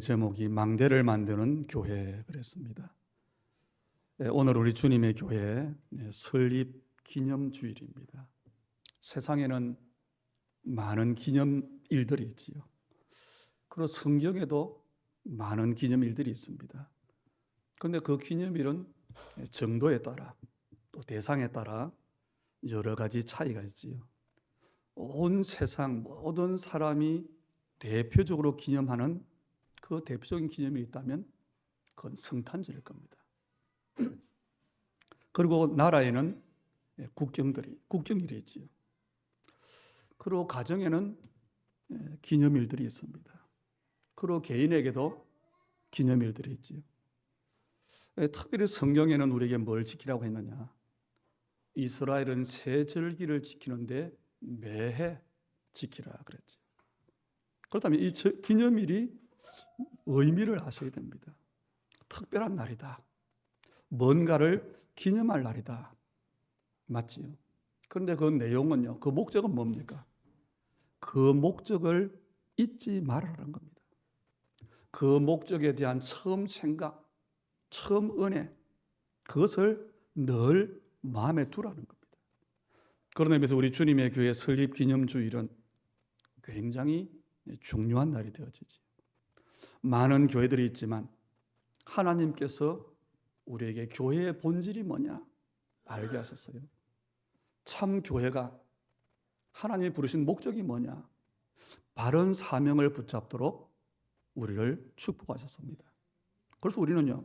제목이 망대를 만드는 교회 그랬습니다. 오늘 우리 주님의 교회 설립 기념주일입니다. 세상에는 많은 기념일들이 있지요. 그리고 성경에도 많은 기념일들이 있습니다. 그런데 그 기념일은 정도에 따라 또 대상에 따라 여러 가지 차이가 있지요. 온 세상 모든 사람이 대표적으로 기념하는 그 대표적인 기념일이 있다면 그건 성탄절일 겁니다. 그리고 나라에는 국경일이 있지요. 그리고 가정에는 기념일들이 있습니다. 그리고 개인에게도 기념일들이 있지요. 특별히 성경에는 우리에게 뭘 지키라고 했느냐? 이스라엘은 세 절기를 지키는데 매해 지키라 그랬죠. 그렇다면 이 기념일이 의미를 아셔야 됩니다. 특별한 날이다. 뭔가를 기념할 날이다. 맞지요? 그런데 그 내용은요, 그 목적은 뭡니까? 그 목적을 잊지 말아라는 겁니다. 그 목적에 대한 처음 생각, 처음 은혜, 그것을 늘 마음에 두라는 겁니다. 그런 의미에서 우리 주님의 교회 설립 기념주일은 굉장히 중요한 날이 되어지지. 많은 교회들이 있지만 하나님께서 우리에게 교회의 본질이 뭐냐 알게 하셨어요. 참 교회가 하나님이 부르신 목적이 뭐냐, 바른 사명을 붙잡도록 우리를 축복하셨습니다. 그래서 우리는요,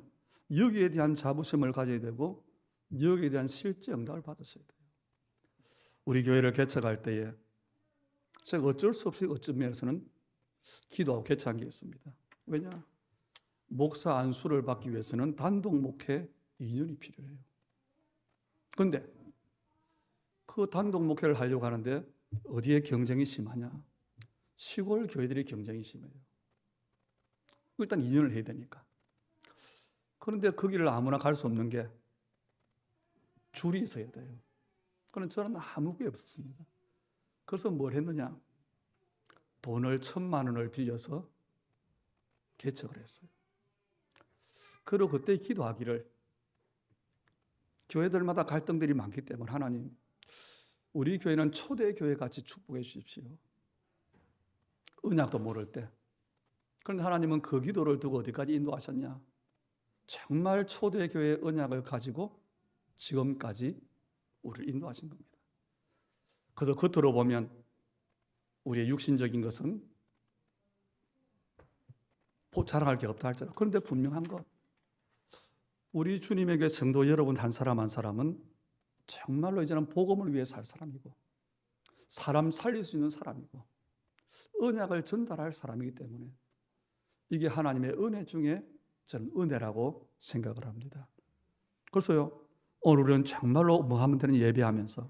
여기에 대한 자부심을 가져야 되고 여기에 대한 실제 응답을 받으셔야 돼요. 우리 교회를 개척할 때에 제가 어쩔 수 없이 어떤 면에서는 기도하고 개척한 게 있습니다. 왜냐? 목사 안수를 받기 위해서는 단독 목회 2년이 필요해요. 그런데 그 단독 목회를 하려고 하는데 어디에 경쟁이 심하냐? 시골 교회들이 경쟁이 심해요. 일단 2년을 해야 되니까. 그런데 거기를 아무나 갈 수 없는 게 줄이 있어야 돼요. 그런데 저는 아무 게 없었습니다. 그래서 뭘 했느냐? 돈을 1,000만 원을 빌려서 개척을 했어요. 그리고 그때 기도하기를, 교회들마다 갈등들이 많기 때문에 하나님, 우리 교회는 초대교회 같이 축복해 주십시오. 언약도 모를 때. 그런데 하나님은 그 기도를 두고 어디까지 인도하셨냐? 정말 초대교회 언약을 가지고 지금까지 우리를 인도하신 겁니다. 그래서 겉으로 보면 우리의 육신적인 것은 자랑할 게 없다 할지라도, 그런데 분명한 것, 우리 주님에게 성도 여러분 한 사람 한 사람은 정말로 이제는 복음을 위해 살 사람이고 사람 살릴 수 있는 사람이고 언약을 전달할 사람이기 때문에 이게 하나님의 은혜 중에 저는 은혜라고 생각을 합니다. 그래서요, 오늘은 정말로 뭐 하면 되는 예배하면서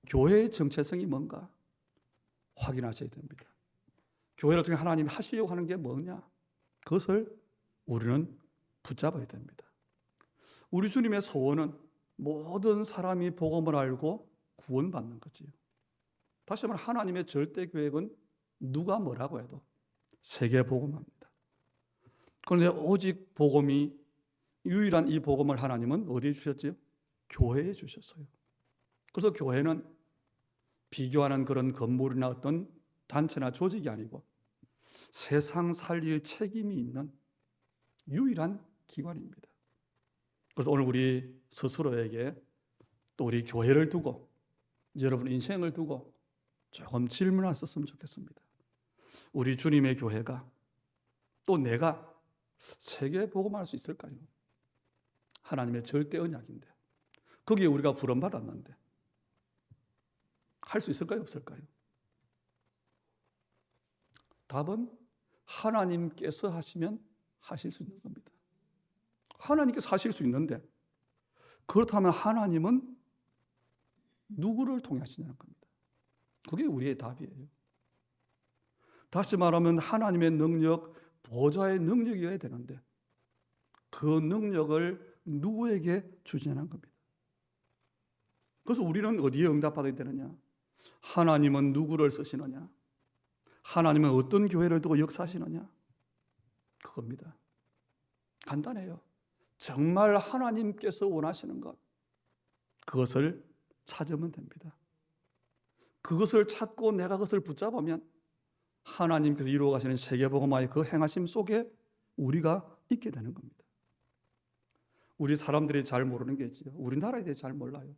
교회의 정체성이 뭔가 확인하셔야 됩니다. 교회를 통해 하나님이 하시려고 하는 게 뭐냐? 그것을 우리는 붙잡아야 됩니다. 우리 주님의 소원은 모든 사람이 복음을 알고 구원받는 거지요. 다시 말하면 하나님의 절대 계획은 누가 뭐라고 해도 세계 복음합니다. 그런데 오직 복음이 유일한 이 복음을 하나님은 어디에 주셨지요? 교회에 주셨어요. 그래서 교회는 비교하는 그런 건물이나 어떤 단체나 조직이 아니고 세상 살릴 책임이 있는 유일한 기관입니다. 그래서 오늘 우리 스스로에게 또 우리 교회를 두고 여러분 인생을 두고 조금 질문하셨으면 좋겠습니다. 우리 주님의 교회가 또 내가 세계 복음할 수 있을까요? 하나님의 절대 언약인데 거기에 우리가 부름받았는데 할 수 있을까요? 없을까요? 답은 하나님께서 하시면 하실 수 있는 겁니다. 하나님께서 하실 수 있는데 그렇다면 하나님은 누구를 통해 하시냐는 겁니다. 그게 우리의 답이에요. 다시 말하면 하나님의 능력, 보좌의 능력이어야 되는데 그 능력을 누구에게 주시냐는 겁니다. 그래서 우리는 어디에 응답받아야 되느냐? 하나님은 누구를 쓰시느냐? 하나님은 어떤 교회를 두고 역사하시느냐? 그겁니다. 간단해요. 정말 하나님께서 원하시는 것, 그것을 찾으면 됩니다. 그것을 찾고 내가 그것을 붙잡으면 하나님께서 이루어 가시는 세계복음화의 그 행하심 속에 우리가 있게 되는 겁니다. 우리 사람들이 잘 모르는 게 있지요. 우리나라에 대해 잘 몰라요.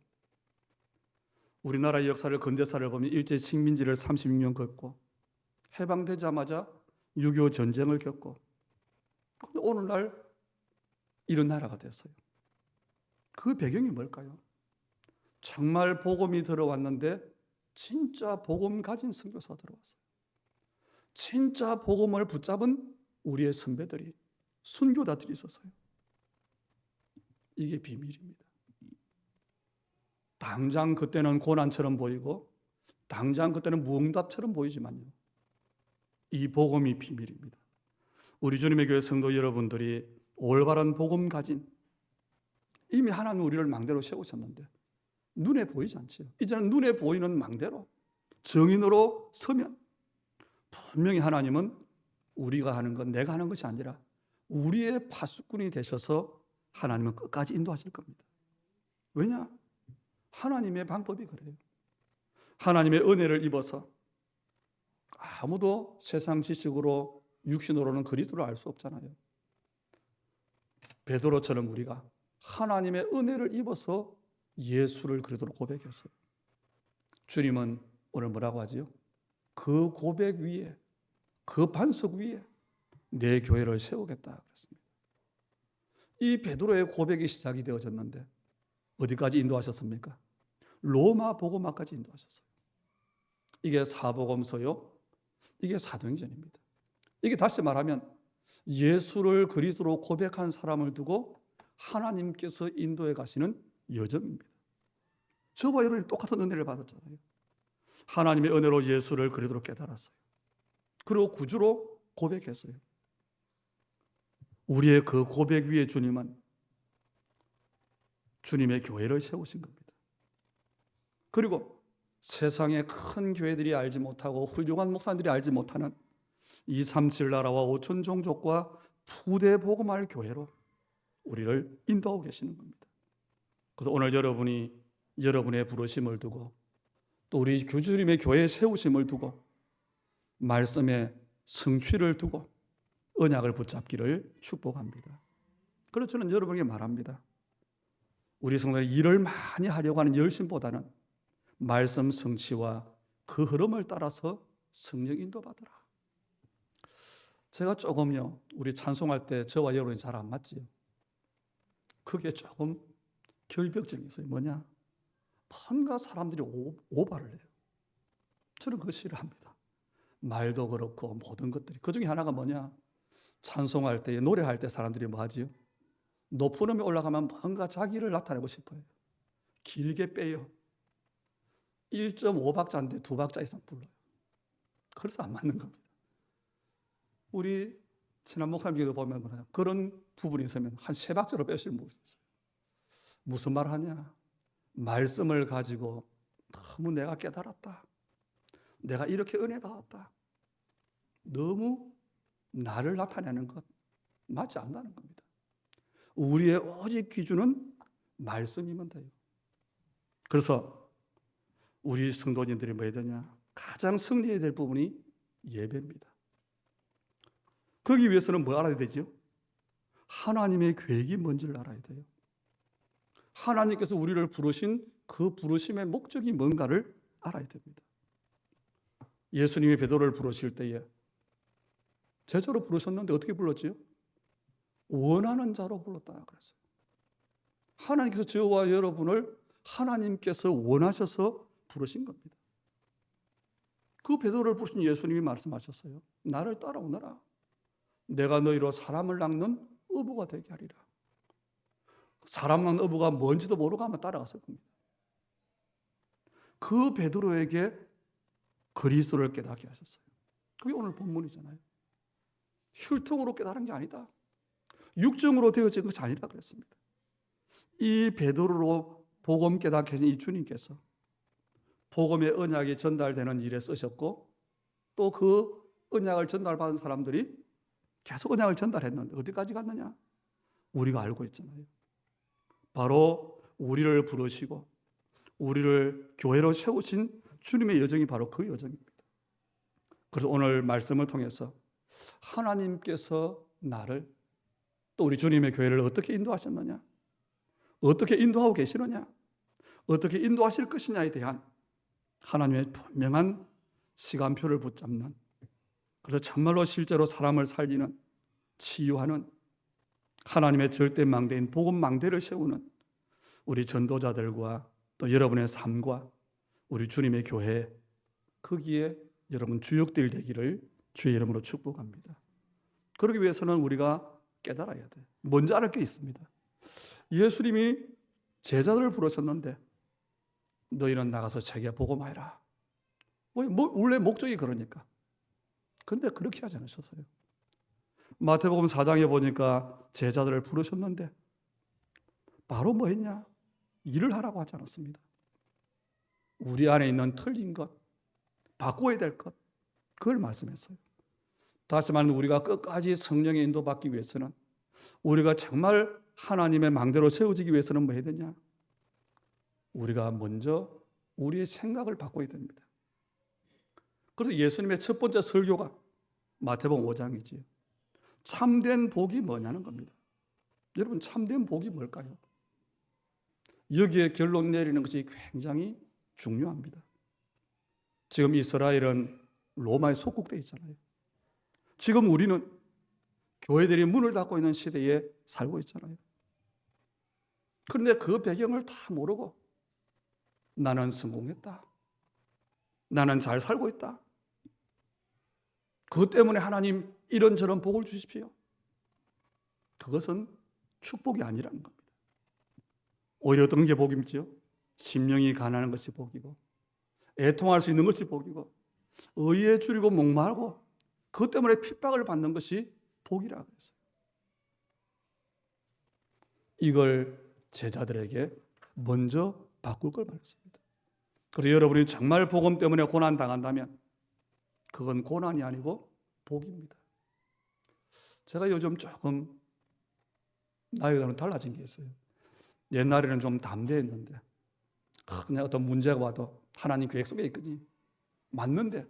우리나라의 역사를, 근대사를 보면 일제 식민지를 36년 겪고 해방되자마자 6.25 전쟁을 겪고, 근데 오늘날 이런 나라가 됐어요. 그 배경이 뭘까요? 정말 복음이 들어왔는데 진짜 복음 가진 선교사가 들어왔어요. 진짜 복음을 붙잡은 우리의 선배들이, 순교자들이 있었어요. 이게 비밀입니다. 당장 그때는 고난처럼 보이고 당장 그때는 무응답처럼 보이지만요, 이 복음이 비밀입니다. 우리 주님의 교회 성도 여러분들이 올바른 복음 가진, 이미 하나님 우리를 망대로 세우셨는데 눈에 보이지 않지요. 이제는 눈에 보이는 망대로 정인으로 서면 분명히 하나님은 우리가 하는 것, 내가 하는 것이 아니라 우리의 파수꾼이 되셔서 하나님은 끝까지 인도하실 겁니다. 왜냐? 하나님의 방법이 그래요. 하나님의 은혜를 입어서 아무도 세상 지식으로 육신으로는 그리스도를 알 수 없잖아요. 베드로처럼 우리가 하나님의 은혜를 입어서 예수를 그리스도로 고백했어요. 주님은 오늘 뭐라고 하지요? 그 고백 위에, 그 반석 위에 내 교회를 세우겠다 그랬습니다. 이 베드로의 고백이 시작이 되어졌는데 어디까지 인도하셨습니까? 로마 복음화까지 인도하셨어요. 이게 사복음서요, 이게 사도행전입니다. 이게 다시 말하면 예수를 그리스도로 고백한 사람을 두고 하나님께서 인도해 가시는 여정입니다. 저와 여러분이 똑같은 은혜를 받았잖아요. 하나님의 은혜로 예수를 그리스도로 깨달았어요. 그리고 구주로 고백했어요. 우리의 그 고백 위에 주님은 주님의 교회를 세우신 겁니다. 그리고 세상의 큰 교회들이 알지 못하고 훌륭한 목사들이 알지 못하는 237 나라와 5천 종족과 부대 복음할 교회로 우리를 인도하고 계시는 겁니다. 그래서 오늘 여러분이 여러분의 부르심을 두고 또 우리 주님의 교회에 세우심을 두고 말씀의 성취를 두고 언약을 붙잡기를 축복합니다. 그래서 저는 여러분에게 말합니다. 우리 성도들이 일을 많이 하려고 하는 열심보다는 말씀 성취와 그 흐름을 따라서 성령 인도받으라. 제가 조금요, 우리 찬송할 때 저와 여러분이 잘 안 맞지요. 그게 조금 결벽증이 있어요. 뭐냐? 뭔가 사람들이 오바를 해요. 저는 그거 싫어합니다. 말도 그렇고 모든 것들이. 그 중에 하나가 뭐냐? 찬송할 때, 노래할 때 사람들이 뭐 하지요? 높은 음에 올라가면 뭔가 자기를 나타내고 싶어요. 길게 빼요. 1.5박자인데 2박자 이상 불러요. 그래서 안 맞는 겁니다. 우리 친한 목사님께도 보면 뭐냐? 그런 부분이 있으면 한 3박자로 빼시는 분이 있어요. 무슨 말 하냐? 말씀을 가지고 너무 내가 깨달았다. 내가 이렇게 은혜 받았다. 너무 나를 나타내는 것 맞지 않다는 겁니다. 우리의 오직 기준은 말씀이면 돼요. 그래서 우리 성도님들이 뭐 해야 되냐? 가장 승리해야 될 부분이 예배입니다. 그러기 위해서는 뭐 알아야 되죠? 하나님의 계획이 뭔지를 알아야 돼요. 하나님께서 우리를 부르신 그 부르심의 목적이 뭔가를 알아야 됩니다. 예수님이 베드로를 부르실 때에 제자로 부르셨는데 어떻게 불렀지요? 원하는 자로 불렀다 그랬어요. 하나님께서 저와 여러분을 하나님께서 원하셔서 부르신 겁니다. 그 베드로를 부르신 예수님이 말씀하셨어요. 나를 따라오너라. 내가 너희로 사람을 낚는 어부가 되게 하리라. 사람 낚는 어부가 뭔지도 모르고 아마 따라갔을 겁니다. 그 베드로에게 그리스도를 깨닫게 하셨어요. 그게 오늘 본문이잖아요. 혈통으로 깨달은 게 아니다. 육정으로 되어진 것이 아니라 그랬습니다. 이 베드로로 복음 깨닫게 하신 이 주님께서 복음의 언약이 전달되는 일에 쓰셨고 또 그 언약을 전달받은 사람들이 계속 언약을 전달했는데 어디까지 갔느냐? 우리가 알고 있잖아요. 바로 우리를 부르시고 우리를 교회로 세우신 주님의 여정이 바로 그 여정입니다. 그래서 오늘 말씀을 통해서 하나님께서 나를 또 우리 주님의 교회를 어떻게 인도하셨느냐? 어떻게 인도하고 계시느냐? 어떻게 인도하실 것이냐에 대한 하나님의 분명한 시간표를 붙잡는, 그래서 정말로 실제로 사람을 살리는, 치유하는 하나님의 절대 망대인 복음 망대를 세우는 우리 전도자들과 또 여러분의 삶과 우리 주님의 교회, 거기에 여러분 주역들 되기를 주의 이름으로 축복합니다. 그러기 위해서는 우리가 깨달아야 돼요. 먼저 알을 게 있습니다. 예수님이 제자들을 부르셨는데 너희는 나가서 세계 복음하라. 원래 목적이 그러니까. 그런데 그렇게 하지 않으셨어요. 마태복음 4장에 보니까 제자들을 부르셨는데 바로 뭐 했냐? 일을 하라고 하지 않았습니다. 우리 안에 있는 틀린 것, 바꿔야 될 것, 그걸 말씀했어요. 다시 말하면 우리가 끝까지 성령의 인도받기 위해서는, 우리가 정말 하나님의 망대로 세워지기 위해서는 뭐 해야 되냐? 우리가 먼저 우리의 생각을 바꿔야 됩니다. 그래서 예수님의 첫 번째 설교가 마태복음 5장이지요. 참된 복이 뭐냐는 겁니다. 여러분, 참된 복이 뭘까요? 여기에 결론 내리는 것이 굉장히 중요합니다. 지금 이스라엘은 로마에 속국되어 있잖아요. 지금 우리는 교회들이 문을 닫고 있는 시대에 살고 있잖아요. 그런데 그 배경을 다 모르고 나는 성공했다, 나는 잘 살고 있다, 그것 때문에 하나님 이런저런 복을 주십시오. 그것은 축복이 아니라는 겁니다. 오히려 어떤 게 복임지요? 심령이 가난한 것이 복이고, 애통할 수 있는 것이 복이고, 의에 줄이고 목마르고 그것 때문에 핍박을 받는 것이 복이라고 했어요. 이걸 제자들에게 먼저 바꿀 걸 말했습니다. 그래서 여러분이 정말 복음 때문에 고난 당한다면 그건 고난이 아니고 복입니다. 제가 요즘 조금 나이가 달라진 게 있어요. 옛날에는 좀 담대했는데 그냥 어떤 문제가 와도 하나님 계획 속에 있거든요. 맞는데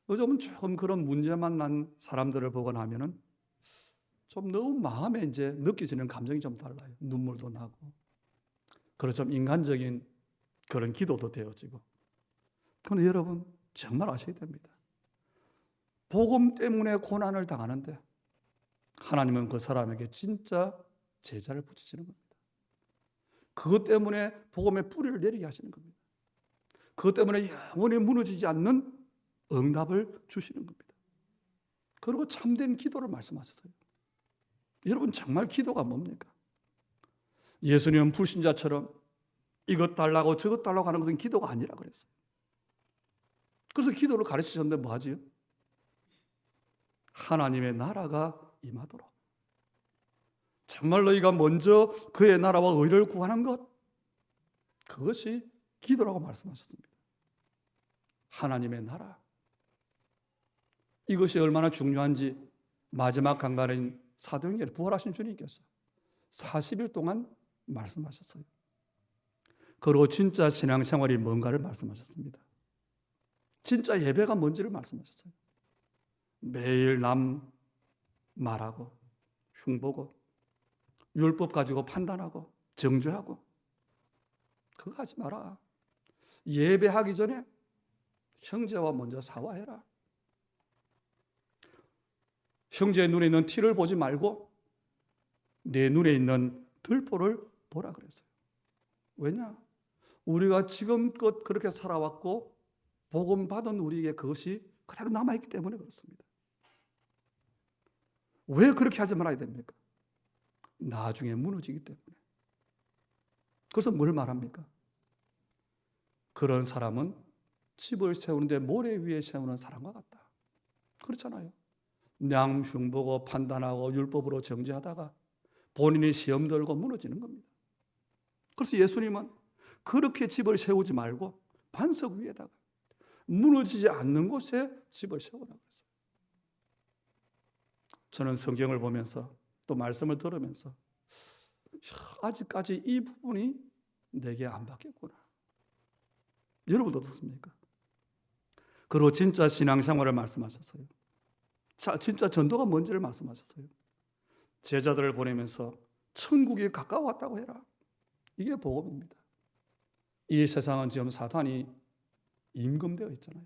요즘은 조금 그런 문제만 난 사람들을 보거나 하면은 좀 너무 마음에 이제 느껴지는 감정이 좀 달라요. 눈물도 나고. 그래서 좀 인간적인 그런 기도도 되어지고. 그런데 여러분 정말 아셔야 됩니다. 복음 때문에 고난을 당하는데 하나님은 그 사람에게 진짜 제자를 붙이시는 겁니다. 그것 때문에 복음의 뿌리를 내리게 하시는 겁니다. 그것 때문에 영원히 무너지지 않는 응답을 주시는 겁니다. 그리고 참된 기도를 말씀하셨어요. 여러분 정말 기도가 뭡니까? 예수님은 불신자처럼 이것 달라고 저것 달라고 하는 것은 기도가 아니라 그랬어요. 그래서 기도를 가르치셨는데 뭐 하지요? 하나님의 나라가 임하도록. 정말 너희가 먼저 그의 나라와 의를 구하는 것, 그것이 기도라고 말씀하셨습니다. 하나님의 나라. 이것이 얼마나 중요한지 마지막 강간인 사도행전에 부활하신 주님께서 40일 동안 말씀하셨어요. 그리고 진짜 신앙생활이 뭔가를 말씀하셨습니다. 진짜 예배가 뭔지를 말씀하셨어요. 매일 남 말하고 흉보고 율법 가지고 판단하고 정죄하고 그거 하지 마라. 예배하기 전에 형제와 먼저 사과해라. 형제의 눈에 있는 티를 보지 말고 내 눈에 있는 들보를 보라 그랬어요. 왜냐? 우리가 지금껏 그렇게 살아왔고 복음 받은 우리에게 그것이 그대로 남아있기 때문에 그렇습니다. 왜 그렇게 하지 말아야 됩니까? 나중에 무너지기 때문에. 그래서 뭘 말합니까? 그런 사람은 집을 세우는데 모래 위에 세우는 사람과 같다. 그렇잖아요. 양 흉보고 판단하고 율법으로 정죄하다가 본인이 시험 들고 무너지는 겁니다. 그래서 예수님은 그렇게 집을 세우지 말고 반석 위에다가 무너지지 않는 곳에 집을 세우라고 했어요. 저는 성경을 보면서 또 말씀을 들으면서 아직까지 이 부분이 내게 안 바뀌었구나. 여러분도 어떻습니까? 그리고 진짜 신앙생활을 말씀하셨어요. 진짜 전도가 뭔지를 말씀하셨어요. 제자들을 보내면서 천국이 가까웠다고 해라. 이게 복음입니다. 이 세상은 지금 사탄이 임금되어 있잖아요.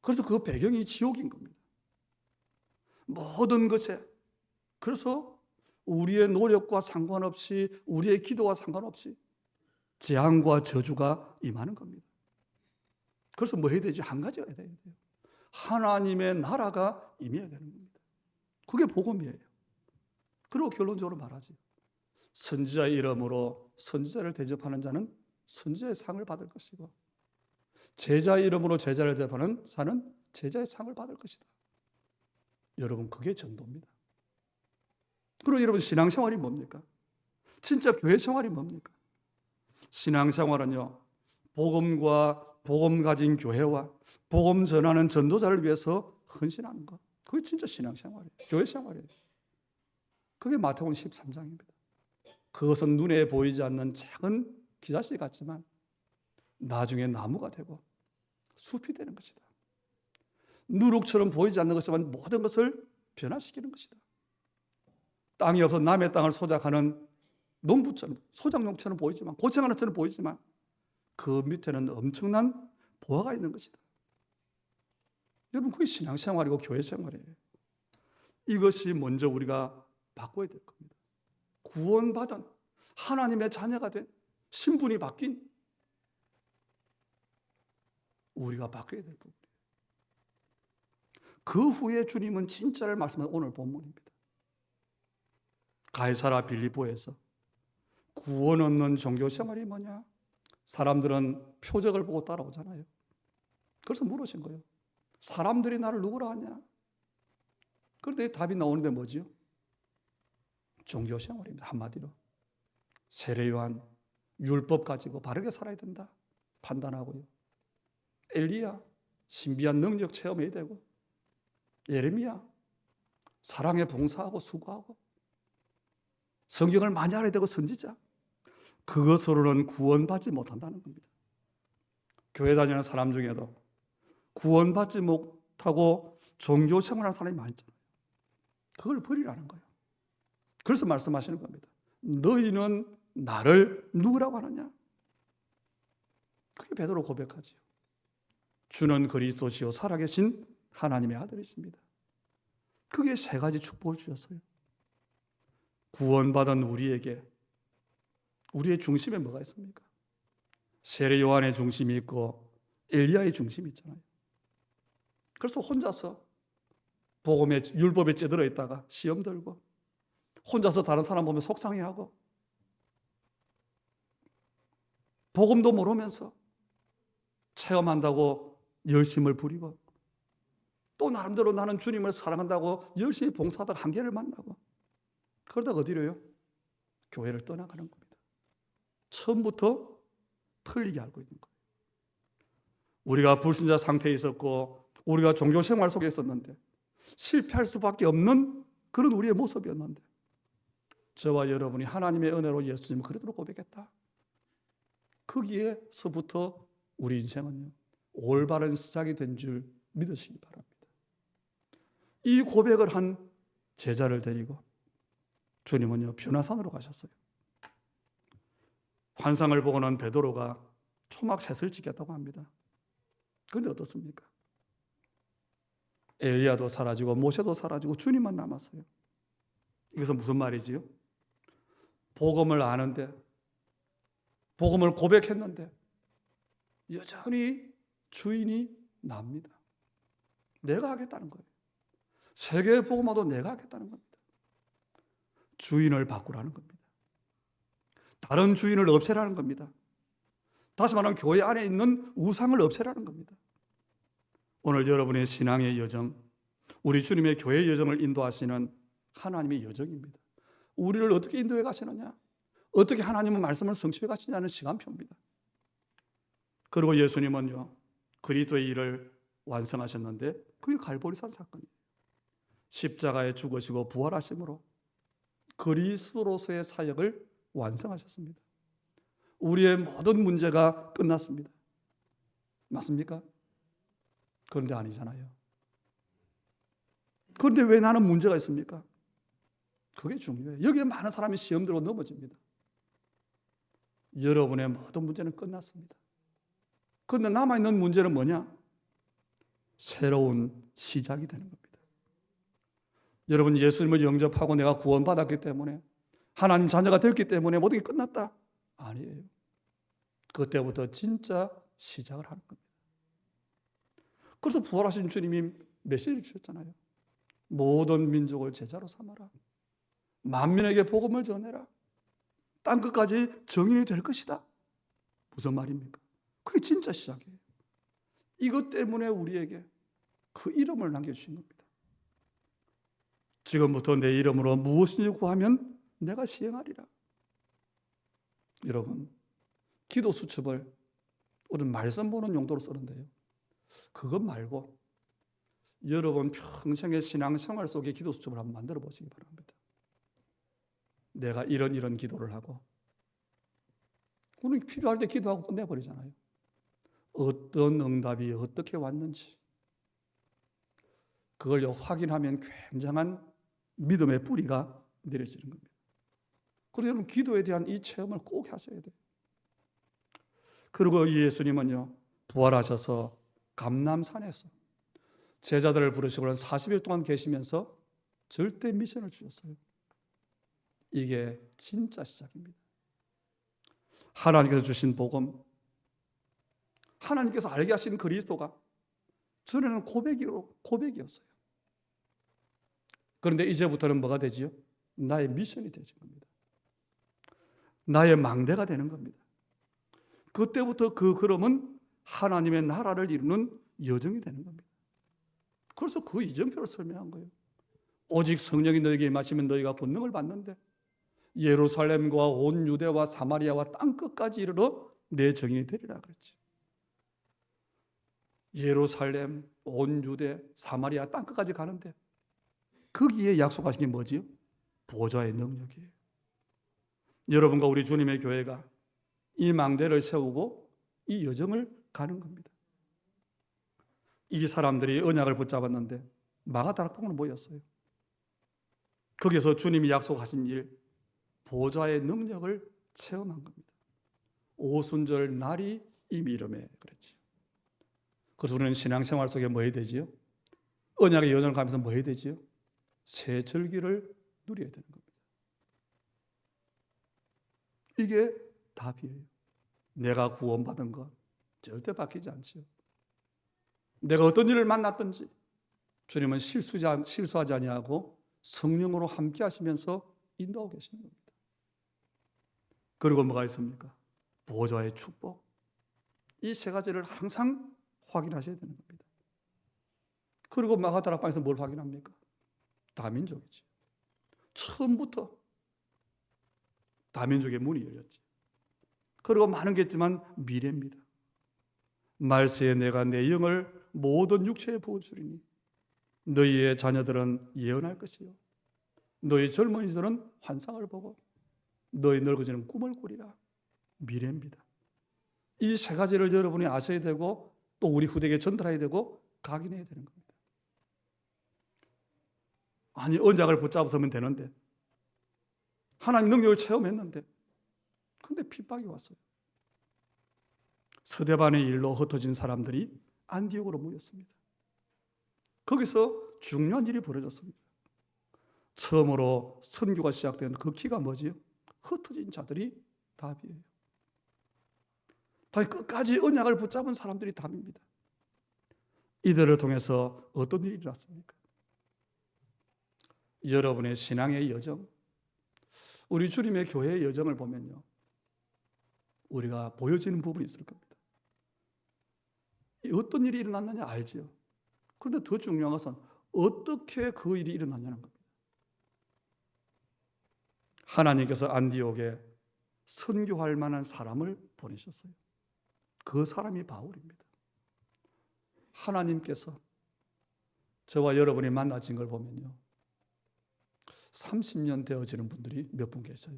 그래서 그 배경이 지옥인 겁니다. 모든 것에. 그래서 우리의 노력과 상관없이, 우리의 기도와 상관없이 재앙과 저주가 임하는 겁니다. 그래서 뭐 해야 되지? 한 가지가 해야 돼요. 하나님의 나라가 임해야 되는 겁니다. 그게 복음이에요. 그리고 결론적으로 말하지. 선지자의 이름으로 선지자를 대접하는 자는 선지자의 상을 받을 것이고, 제자의 이름으로 제자를 대접하는 자는 제자의 상을 받을 것이다. 여러분, 그게 전도입니다. 그리고 여러분, 신앙생활이 뭡니까? 진짜 교회 생활이 뭡니까? 신앙생활은요, 복음과 복음 가진 교회와 복음 전하는 전도자를 위해서 헌신하는 것. 그게 진짜 신앙생활이에요. 교회 생활이에요. 그게 마태복음 13장입니다. 그것은 눈에 보이지 않는 작은 기자씨 같지만 나중에 나무가 되고 숲이 되는 것이다. 누룩처럼 보이지 않는 것이지만 모든 것을 변화시키는 것이다. 땅이 없어 남의 땅을 소작하는 농부처럼, 소작농처럼 보이지만, 고생하는 것처럼 보이지만 그 밑에는 엄청난 보화가 있는 것이다. 여러분, 그게 신앙생활이고 교회 생활이에요. 이것이 먼저 우리가 바꿔야 될 겁니다. 구원받은 하나님의 자녀가 된, 신분이 바뀐 우리가 바뀌어야 될 부분이에요. 그 후에 주님은 진짜를 말씀하신 오늘 본문입니다. 가이사라 빌립보에서 구원 없는 종교 생활이 뭐냐? 사람들은 표적을 보고 따라오잖아요. 그래서 물으신 거예요. 사람들이 나를 누구라 하냐? 그런데 답이 나오는데 뭐지요? 종교 생활입니다. 한마디로. 세례요한, 율법 가지고 바르게 살아야 된다. 판단하고요. 엘리야, 신비한 능력 체험해야 되고, 예레미야, 사랑에 봉사하고 수고하고, 성경을 많이 알아야 되고 선지자. 그것으로는 구원받지 못한다는 겁니다. 교회 다니는 사람 중에도 구원받지 못하고 종교 생활하는 사람이 많잖아요. 그걸 버리라는 거예요. 그래서 말씀하시는 겁니다. 너희는 나를 누구라고 하느냐? 그게 베드로 고백하지요. 주는 그리스도시요 살아계신 하나님의 아들이십니다. 그게 세 가지 축복을 주셨어요. 구원받은 우리에게 우리의 중심에 뭐가 있습니까? 세례 요한의 중심이 있고 엘리야의 중심이 있잖아요. 그래서 혼자서 복음의 율법에 찌들어 있다가 시험 들고, 혼자서 다른 사람 보면 속상해하고, 복음도 모르면서 체험한다고 열심을 부리고, 또 나름대로 나는 주님을 사랑한다고 열심히 봉사하다가 한계를 만나고, 그러다가 어디로요? 교회를 떠나가는 겁니다. 처음부터 틀리게 알고 있는 거예요. 우리가 불신자 상태에 있었고 우리가 종교 생활 속에 있었는데 실패할 수밖에 없는 그런 우리의 모습이었는데, 저와 여러분이 하나님의 은혜로 예수님을 그대로 고백했다. 거기에서부터 우리 인생은요, 올바른 시작이 된 줄 믿으시기 바랍니다. 이 고백을 한 제자를 데리고 주님은요, 변화산으로 가셨어요. 환상을 보고 난 베드로가 초막 셋을 지켰다고 합니다. 그런데 어떻습니까? 엘리야도 사라지고 모세도 사라지고 주님만 남았어요. 이것은 무슨 말이지요? 복음을 아는데, 복음을 고백했는데 여전히 주인이 납니다. 내가 하겠다는 거예요. 세계의 복음화도 내가 하겠다는 겁니다. 주인을 바꾸라는 겁니다. 다른 주인을 없애라는 겁니다. 다시 말하면 교회 안에 있는 우상을 없애라는 겁니다. 오늘 여러분의 신앙의 여정, 우리 주님의 교회 여정을 인도하시는 하나님의 여정입니다. 우리를 어떻게 인도해 가시느냐, 어떻게 하나님의 말씀을 성취해 가시냐는 시간표입니다. 그리고 예수님은요, 그리스도의 일을 완성하셨는데 그게 갈보리산 사건이에요. 십자가에 죽으시고 부활하심으로 그리스도로서의 사역을 완성하셨습니다. 우리의 모든 문제가 끝났습니다. 맞습니까? 그런데 아니잖아요. 그런데 왜 나는 문제가 있습니까? 그게 중요해요. 여기에 많은 사람이 시험 들고 넘어집니다. 여러분의 모든 문제는 끝났습니다. 그런데 남아있는 문제는 뭐냐? 새로운 시작이 되는 겁니다. 여러분, 예수님을 영접하고 내가 구원받았기 때문에, 하나님 자녀가 됐기 때문에 모든 게 끝났다? 아니에요. 그때부터 진짜 시작을 하는 겁니다. 그래서 부활하신 주님이 메시지를 주셨잖아요. 모든 민족을 제자로 삼아라. 만민에게 복음을 전해라. 땅끝까지 정인이 될 것이다. 무슨 말입니까? 그게 진짜 시작이에요. 이것 때문에 우리에게 그 이름을 남겨주신 겁니다. 지금부터 내 이름으로 무엇이든지 구하면 내가 시행하리라. 여러분, 기도 수첩을 우리는 말씀 보는 용도로 쓰는데요. 그것 말고 여러분 평생의 신앙생활 속에 기도 수첩을 한번 만들어 보시기 바랍니다. 내가 이런 기도를 하고, 우리는 필요할 때 기도하고 끝내버리잖아요. 어떤 응답이 어떻게 왔는지 그걸 확인하면 굉장한 믿음의 뿌리가 내려지는 겁니다. 그래서 여러분 기도에 대한 이 체험을 꼭 하셔야 돼요. 그리고 예수님은요, 부활하셔서 감람산에서 제자들을 부르시고 40일 동안 계시면서 절대 미션을 주셨어요. 이게 진짜 시작입니다. 하나님께서 주신 복음, 하나님께서 알게 하신 그리스도가 전에는 고백이었어요. 그런데 이제부터는 뭐가 되지요? 나의 미션이 되는 겁니다. 나의 망대가 되는 겁니다. 그때부터 그 걸음은 하나님의 나라를 이루는 여정이 되는 겁니다. 그래서 그 이정표를 설명한 거예요. 오직 성령이 너에게 임하시면 너희가 권능을 받는데 예루살렘과 온 유대와 사마리아와 땅끝까지 이르러 내 증인이 되리라 그랬지. 예루살렘, 온 유대, 사마리아 땅끝까지 가는데 거기에 약속하신 게 뭐지요? 보좌의 능력이에요. 여러분과 우리 주님의 교회가 이 망대를 세우고 이 여정을 가는 겁니다. 이 사람들이 언약을 붙잡았는데 마가다락방으로 모였어요. 거기서 주님이 약속하신 일, 보좌의 능력을 체험한 겁니다. 오순절 날이 이미 이름에 그랬죠. 그래서 우리는 신앙생활 속에 뭐 해야 되지요? 언약의 여정을 가면서 뭐 해야 되지요? 새 절기를 누려야 되는 겁니다. 이게 답이에요. 내가 구원받은 것 절대 바뀌지 않지요. 내가 어떤 일을 만났든지 주님은 실수하지 아니하고 성령으로 함께 하시면서 인도하고 계시는 겁니다. 그리고 뭐가 있습니까? 보좌의 축복. 이 세 가지를 항상 확인하셔야 되는 겁니다. 그리고 마가다락방에서 뭘 확인합니까? 다민족이지. 처음부터 다민족의 문이 열렸지. 그리고 많은 게 있지만 미래입니다. 말세에 내가 내 영을 모든 육체에 부어주리니 너희의 자녀들은 예언할 것이요 너희 젊은이들은 환상을 보고 너희 늙어지는 꿈을 꾸리라. 미래입니다. 이 세 가지를 여러분이 아셔야 되고 또 우리 후대에게 전달해야 되고 각인해야 되는 겁니다. 아니, 언약을 붙잡으면 되는데 하나님 능력을 체험했는데 근데 핍박이 왔어요. 스데반의 일로 흩어진 사람들이 안디옥으로 모였습니다. 거기서 중요한 일이 벌어졌습니다. 처음으로 선교가 시작된 그 키가 뭐지요? 흩어진 자들이 답이에요. 다시 끝까지 언약을 붙잡은 사람들이 답입니다. 이들을 통해서 어떤 일이 일어났습니까? 여러분의 신앙의 여정, 우리 주님의 교회의 여정을 보면요, 우리가 보여지는 부분이 있을 겁니다. 어떤 일이 일어났느냐 알지요. 그런데 더 중요한 것은 어떻게 그 일이 일어났냐는 겁니다. 하나님께서 안디옥에 선교할 만한 사람을 보내셨어요. 그 사람이 바울입니다. 하나님께서 저와 여러분이 만나진 걸 보면요, 30년 되어지는 분들이 몇 분 계셔요.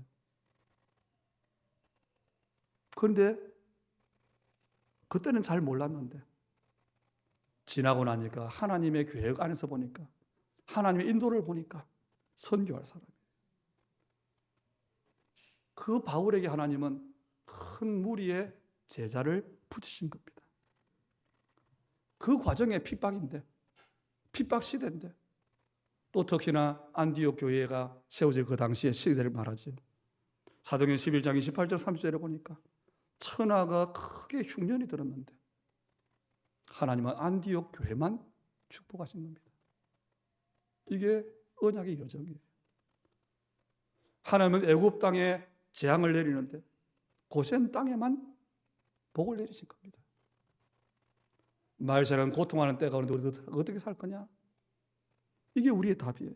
그런데 그때는 잘 몰랐는데 지나고 나니까 하나님의 계획 안에서 보니까, 하나님의 인도를 보니까 선교할 사람이에요. 그 바울에게 하나님은 큰 무리의 제자를 붙이신 겁니다. 그 과정에 핍박인데, 핍박 시대인데, 또 특히나 안디옥 교회가 세워질 그 당시의 시대를 말하죠. 사도행전 11장 28절 30절에 보니까 천하가 크게 흉년이 들었는데 하나님은 안디옥 교회만 축복하신 겁니다. 이게 언약의 여정이에요. 하나님은 애굽 땅에 재앙을 내리는데 고센 땅에만 복을 내리신 겁니다. 말세는 고통하는 때가 오는데 우리 어떻게 살 거냐? 이게 우리의 답이에요.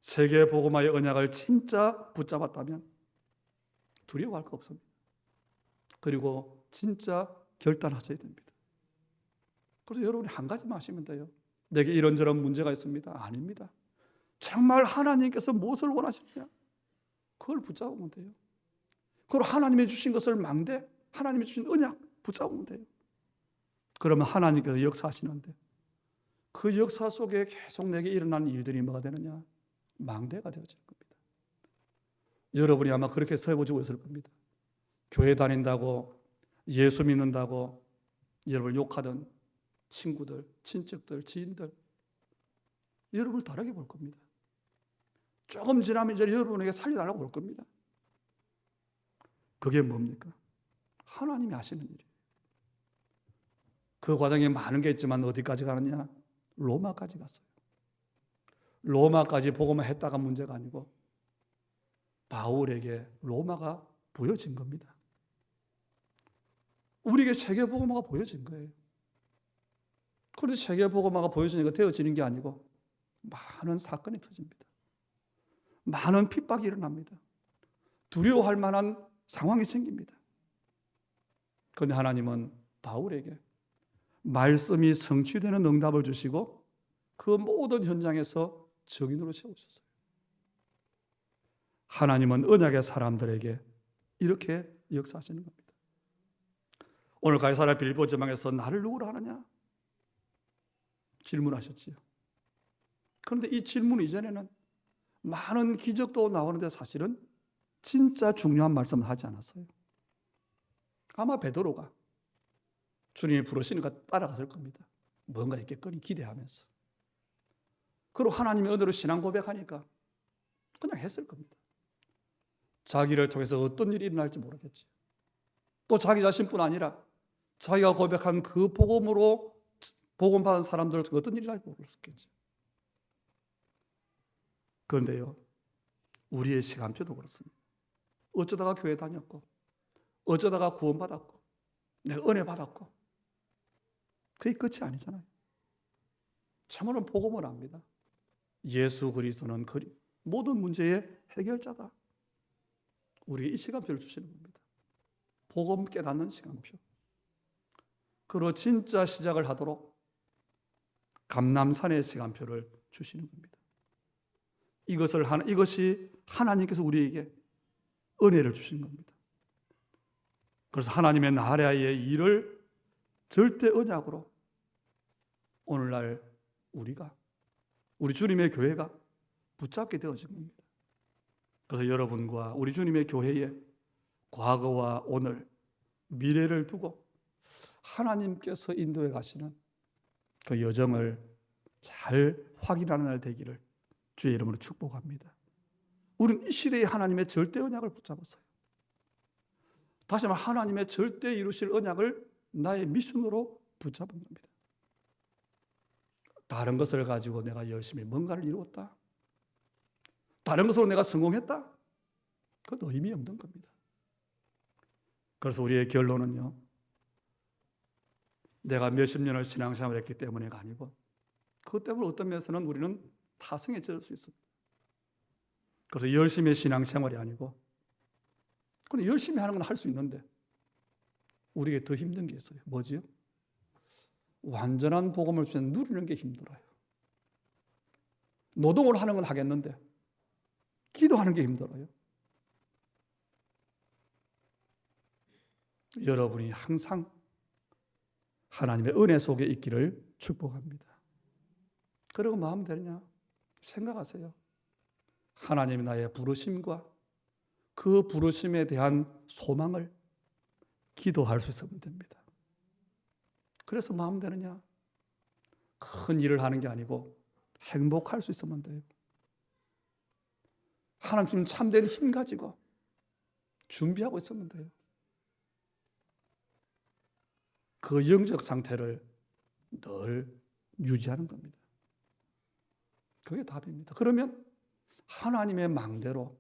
세계 복음화의 언약을 진짜 붙잡았다면 두려워할 거 없습니다. 그리고 진짜 결단하셔야 됩니다. 그래서 여러분이 한 가지만 하시면 돼요. 내게 이런저런 문제가 있습니다. 아닙니다. 정말 하나님께서 무엇을 원하시느냐? 그걸 붙잡으면 돼요. 그리고 하나님이 주신 것을 망대, 하나님이 주신 언약 붙잡으면 돼요. 그러면 하나님께서 역사하시는데 그 역사 속에 계속 내게 일어나는 일들이 뭐가 되느냐? 망대가 되어질 겁니다. 여러분이 아마 그렇게 세워지고 있을 겁니다. 교회 다닌다고, 예수 믿는다고 여러분을 욕하던 친구들, 친척들, 지인들, 여러분을 다르게 볼 겁니다. 조금 지나면 이제 여러분에게 살려달라고 볼 겁니다. 그게 뭡니까? 하나님이 하시는 일이에요. 그 과정에 많은 게 있지만 어디까지 가느냐? 로마까지 갔어요. 로마까지 복음을 했다가 문제가 아니고 바울에게 로마가 보여진 겁니다. 우리에게 세계복음화가 보여진 거예요. 그런데 세계복음화가 보여지니까 되어지는 게 아니고 많은 사건이 터집니다. 많은 핍박이 일어납니다. 두려워할 만한 상황이 생깁니다. 그런데 하나님은 바울에게 말씀이 성취되는 응답을 주시고 그 모든 현장에서 증인으로 세우셨어요. 하나님은 언약의 사람들에게 이렇게 역사하시는 겁니다. 오늘 가이사랴 빌립보 지방에서 나를 누구로 하느냐? 질문하셨지요. 그런데 이 질문 이전에는 많은 기적도 나오는데 사실은 진짜 중요한 말씀을 하지 않았어요. 아마 베드로가 주님이 부르시니까 따라갔을 겁니다. 뭔가 있겠거니 기대하면서. 그리고 하나님의 은혜로 신앙 고백하니까 그냥 했을 겁니다. 자기를 통해서 어떤 일이 일어날지 모르겠지. 또 자기 자신뿐 아니라 자기가 고백한 그 복음으로 복음받은 사람들 중에 어떤 일이 일어날지 모르겠지. 그런데요, 우리의 시간표도 그렇습니다. 어쩌다가 교회 다녔고, 어쩌다가 구원받았고, 내가 은혜 받았고, 그게 끝이 아니잖아요. 참으로 복음을 압니다. 예수 그리스도는 모든 문제의 해결자다. 우리에게 이 시간표를 주시는 겁니다. 복음 깨닫는 시간표. 그리고 진짜 시작을 하도록 감람산의 시간표를 주시는 겁니다. 이것이 하나님께서 우리에게 은혜를 주신 겁니다. 그래서 하나님의 나라의 일을 절대 언약으로 오늘날 우리 주님의 교회가 붙잡게 되어진 겁니다. 그래서 여러분과 우리 주님의 교회에 과거와 오늘, 미래를 두고 하나님께서 인도해 가시는 그 여정을 잘 확인하는 날 되기를 주의 이름으로 축복합니다. 우리는 이 시대에 하나님의 절대 언약을 붙잡았어요. 다시 말하면 하나님의 절대 이루실 언약을 나의 미션으로 붙잡은 겁니다. 다른 것을 가지고 내가 열심히 뭔가를 이루었다. 다른 것으로 내가 성공했다. 그건 의미 없는 겁니다. 그래서 우리의 결론은요, 내가 몇십 년을 신앙생활을 했기 때문에가 아니고 그것 때문에 어떤 면에서는 우리는 타성에 젖을 수 있습니다. 그래서 열심히 신앙생활이 아니고, 근데 열심히 하는 건 할 수 있는데 우리에게 더 힘든 게 있어요. 뭐지요? 완전한 복음을 누리는 게 힘들어요. 노동을 하는 건 하겠는데 기도하는 게 힘들어요. 여러분이 항상 하나님의 은혜 속에 있기를 축복합니다. 그리고 마음 되느냐? 생각하세요. 하나님이 나의 부르심과 그 부르심에 대한 소망을 기도할 수 있으면 됩니다. 그래서 마음 되느냐? 큰 일을 하는 게 아니고 행복할 수 있으면 돼요. 하나님 주는 참된 힘 가지고 준비하고 있으면 돼요. 그 영적 상태를 늘 유지하는 겁니다. 그게 답입니다. 그러면 하나님의 망대로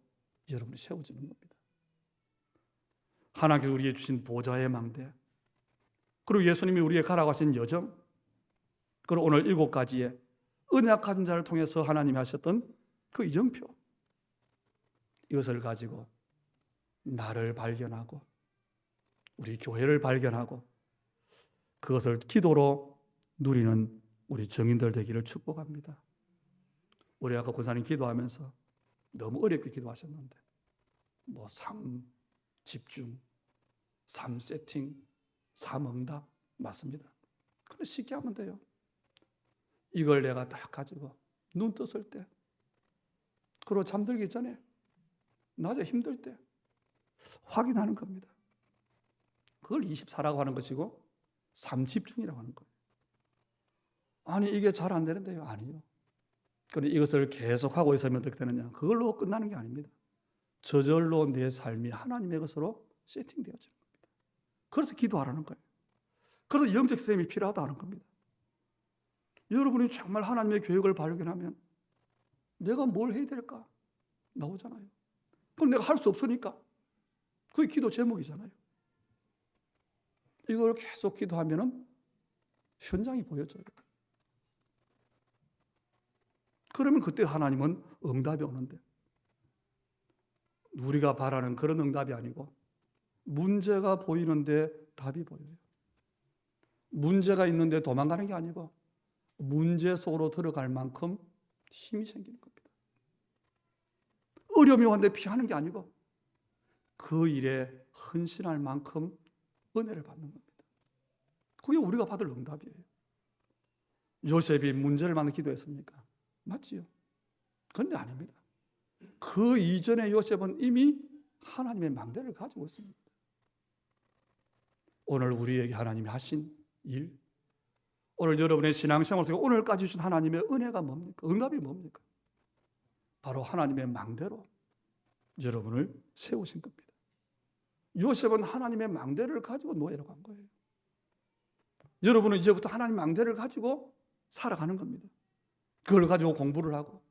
여러분이 세워지는 겁니다. 하나님께서 우리에게 주신 보좌의 망대, 그리고 예수님이 우리에게 가라고 하신 여정, 그리고 오늘 7가지의 언약한 자를 통해서 하나님이 하셨던 그 이정표, 이것을 가지고 나를 발견하고 우리 교회를 발견하고 그것을 기도로 누리는 우리 증인들 되기를 축복합니다. 우리 아까 권사님 기도하면서 너무 어렵게 기도하셨는데 3 집중, 3 세팅, 3 응답 맞습니다. 그래 쉽게 하면 돼요. 이걸 내가 딱 가지고 눈 떴을 때, 그리고 잠들기 전에, 낮에 힘들 때 확인하는 겁니다. 그걸 24라고 하는 것이고 3 집중이라고 하는 거예요. 아니 이게 잘 안 되는데요. 아니요. 그런데 이것을 계속하고 있으면 어떻게 되느냐? 그걸로 끝나는 게 아닙니다. 저절로 내 삶이 하나님의 것으로 세팅되어지는 겁니다. 그래서 기도하라는 거예요. 그래서 영적 시스템이 필요하다는 겁니다. 여러분이 정말 하나님의 교육을 발견하면 내가 뭘 해야 될까? 나오잖아요. 그럼 내가 할 수 없으니까 그게 기도 제목이잖아요. 이걸 계속 기도하면 현장이 보여져요. 그러면 그때 하나님은 응답이 오는데 우리가 바라는 그런 응답이 아니고 문제가 보이는데 답이 보여요. 문제가 있는데 도망가는 게 아니고 문제 속으로 들어갈 만큼 힘이 생기는 겁니다. 어려움이 왔는데 피하는 게 아니고 그 일에 헌신할 만큼 은혜를 받는 겁니다. 그게 우리가 받을 응답이에요. 요셉이 문제를 만나 기도했습니까? 맞지요. 그런데 아닙니다. 그 이전에 요셉은 이미 하나님의 망대를 가지고 있습니다. 오늘 우리에게 하나님이 하신 일, 오늘 여러분의 신앙생활 속에 오늘까지 주신 하나님의 은혜가 뭡니까? 응답이 뭡니까? 바로 하나님의 망대로 여러분을 세우신 겁니다. 요셉은 하나님의 망대를 가지고 노예로 간 거예요. 여러분은 이제부터 하나님 망대를 가지고 살아가는 겁니다. 그걸 가지고 공부를 하고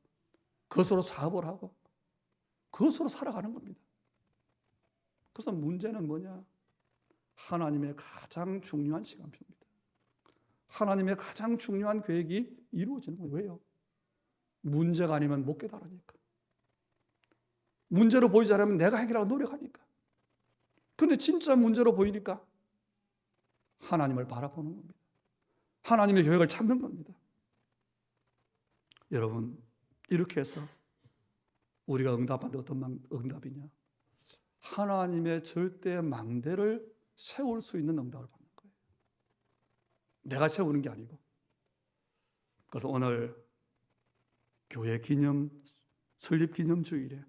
그것으로 사업을 하고 그것으로 살아가는 겁니다. 그래서 문제는 뭐냐? 하나님의 가장 중요한 시간표입니다. 하나님의 가장 중요한 계획이 이루어지는 거예요. 왜요? 문제가 아니면 못 깨달으니까. 문제로 보이지 않으면 내가 해결하려고 노력하니까. 그런데 진짜 문제로 보이니까 하나님을 바라보는 겁니다. 하나님의 계획을 찾는 겁니다. 여러분, 이렇게 해서 우리가 응답받는 어떤 응답이냐? 하나님의 절대 망대를 세울 수 있는 응답을 받는 거예요. 내가 세우는 게 아니고. 그래서 오늘 교회 기념, 설립 기념 주일에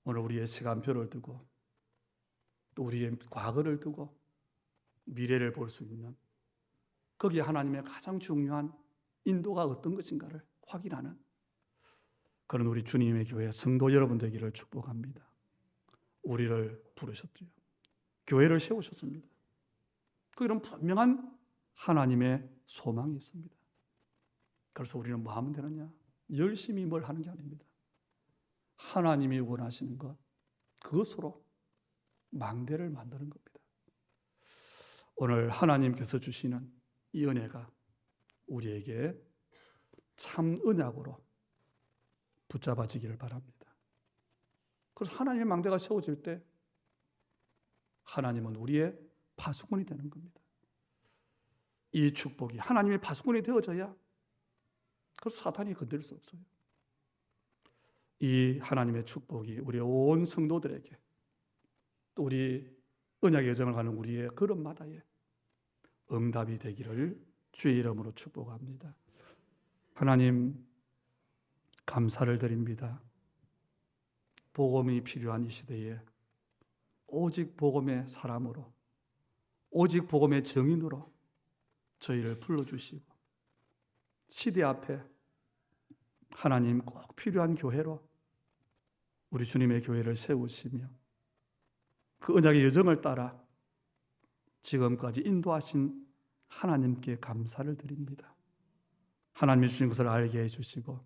오늘 우리의 시간표를 두고 또 우리의 과거를 두고 미래를 볼 수 있는 거기에 하나님의 가장 중요한 인도가 어떤 것인가를 확인하는 그런 우리 주님의 교회 성도 여러분 되기를 축복합니다. 우리를 부르셨죠. 교회를 세우셨습니다. 그런 분명한 하나님의 소망이 있습니다. 그래서 우리는 뭐 하면 되느냐? 열심히 뭘 하는 게 아닙니다. 하나님이 원하시는 것, 그것으로 망대를 만드는 겁니다. 오늘 하나님께서 주시는 이 은혜가 우리에게 참 언약으로 붙잡아지기를 바랍니다. 그래서 하나님의 망대가 세워질 때 하나님은 우리의 파수꾼이 되는 겁니다. 이 축복이 하나님의 파수꾼이 되어져야 그래서 사탄이 건들 수 없어요. 이 하나님의 축복이 우리 온 성도들에게 또 우리 언약의 여정을 가는 우리의 걸음마다에 응답이 되기를 주의 이름으로 축복합니다. 하나님 감사를 드립니다. 복음이 필요한 이 시대에 오직 복음의 사람으로 오직 복음의 증인으로 저희를 불러주시고 시대 앞에 하나님 꼭 필요한 교회로 우리 주님의 교회를 세우시며 그 언약의 여정을 따라 지금까지 인도하신 하나님께 감사를 드립니다. 하나님이 주신 것을 알게 해주시고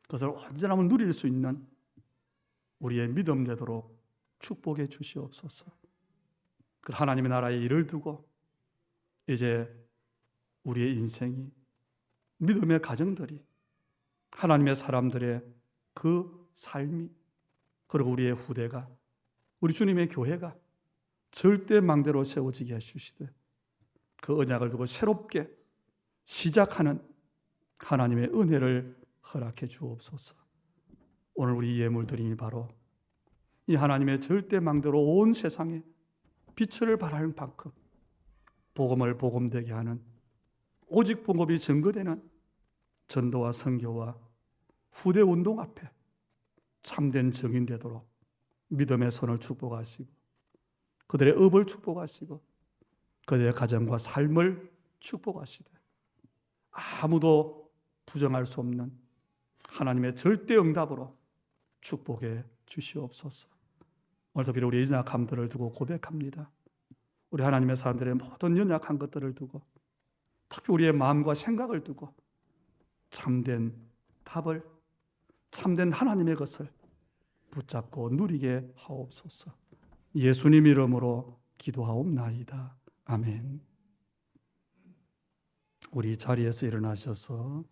그것을 언제나 누릴 수 있는 우리의 믿음 되도록 축복해 주시옵소서. 그 하나님의 나라의 일을 두고 이제 우리의 인생이 믿음의 가정들이 하나님의 사람들의 그 삶이 그리고 우리의 후대가 우리 주님의 교회가 절대 망대로 세워지게 해주시되 그 언약을 두고 새롭게 시작하는 하나님의 은혜를 허락해 주옵소서. 오늘 우리 예물드림이 바로 이 하나님의 절대 망대로 온 세상에 빛을 발하는 만큼 복음을 복음되게 하는 오직 복음이 증거되는 전도와 선교와 후대 운동 앞에 참된 증인 되도록 믿음의 손을 축복하시고 그들의 업을 축복하시고 그들의 가정과 삶을 축복하시되 아무도 부정할 수 없는 하나님의 절대 응답으로 축복해 주시옵소서. 오늘도 비록 우리 연약함들을 두고 고백합니다. 우리 하나님의 사람들의 모든 연약한 것들을 두고 특히 우리의 마음과 생각을 두고 참된 답을 참된 하나님의 것을 붙잡고 누리게 하옵소서. 예수님 이름으로 기도하옵나이다. 아멘. 우리 자리에서 일어나셔서